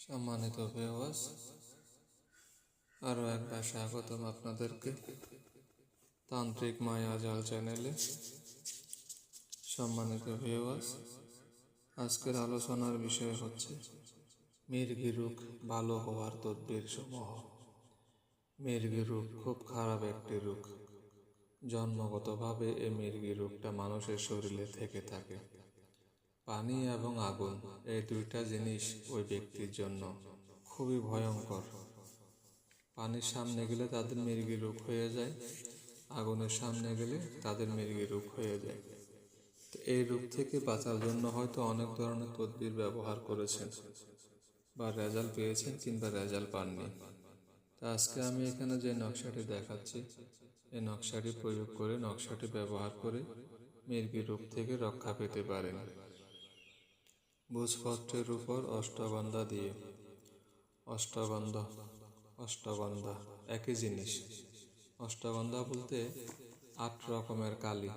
সম্মানিত ভিউয়ার্স, আরও একবার স্বাগতম আপনাদেরকে তান্ত্রিক মায়াজাল চ্যানেলে। সম্মানিত ভিউয়ার্স, আজকের আলোচনার বিষয় হচ্ছে মির্গি রোগ ভালো হওয়ার তদবির সমূহ। মির্গি রোগ খুব খারাপ একটি রোগ। জন্মগতভাবে এই মির্গি রোগটা মানুষের শরীরে থেকে থাকে। পানি এবং আগুন এই দুইটা জিনিস ওই ব্যক্তির জন্য খুবই ভয়ঙ্কর। পানির সামনে গেলে তাদের মির্গি রোগ হয়ে যায়, আগুনের সামনে গেলে তাদের মির্গি রোগ হয়ে যায়। তো এই রোগ থেকে বাঁচার জন্য হয়তো অনেক ধরনের তদবির ব্যবহার করেছেন বা রেজাল্ট পেয়েছেন কিংবা রেজাল্ট পাননি। তো আজকে আমি এখানে যে নকশাটি দেখাচ্ছি, এই নকশাটি প্রয়োগ করে, নকশাটি ব্যবহার করে মির্গি রোগ থেকে রক্ষা পেতে পারেন। ভোজপত্রের উপর অষ্টগন্ধা দিয়ে, অষ্টগন্ধা একই জিনিস। অষ্টগন্ধা বলতে 8 রকমের কালি,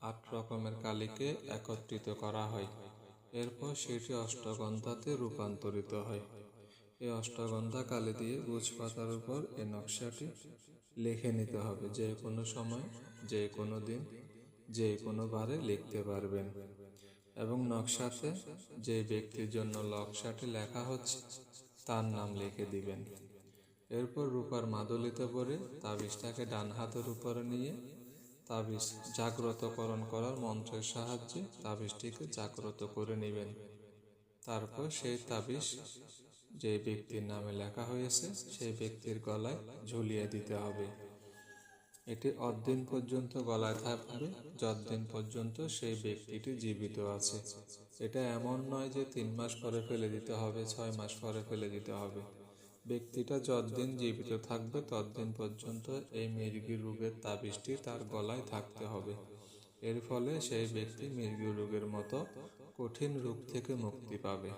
8 রকমের কালিকে একত্রিত করা হয়। এরপর সেটি অষ্টগন্ধাতে রূপান্তরিত হয়। এই অষ্টগন্ধা কালি দিয়ে ভোজপাতার উপর এই নকশাটি লিখে নিতে হবে। যে কোনো সময়, যে কোনো দিন, যে কোনো বারে লিখতে পারবেন। এবং নকশাতে যে ব্যক্তির জন্য নকশাটি লেখা হচ্ছে তার নাম লিখে দিবেন। এরপর রূপার মাদুলিতে পরে তাবিজটাকে ডান হাতের উপরে নিয়ে তাবিজ জাগ্রতকরণ করার মন্ত্রের সাহায্যে তাবিজটিকে জাগ্রত করে নেবেন। তারপর সেই তাবিজ যে ব্যক্তির নামে লেখা হয়েছে সেই ব্যক্তির গলায় ঝুলিয়ে দিতে হবে। এটি অতদিন পর্যন্ত গলায় থাকবে যতদিন পর্যন্ত সেই ব্যক্তিটি জীবিত আছে। এটা এমন নয় যে 3 মাস পরে ফেলে দিতে হবে, 6 মাস পরে ফেলে দিতে হবে। ব্যক্তিটা যতদিন জীবিত থাকবে ততদিন পর্যন্ত এই মির্গি রোগের তাবিজটি তার গলায় থাকতে হবে। এর ফলে সেই ব্যক্তি মির্গি রোগের মতো কঠিন রোগ থেকে মুক্তি পাবে।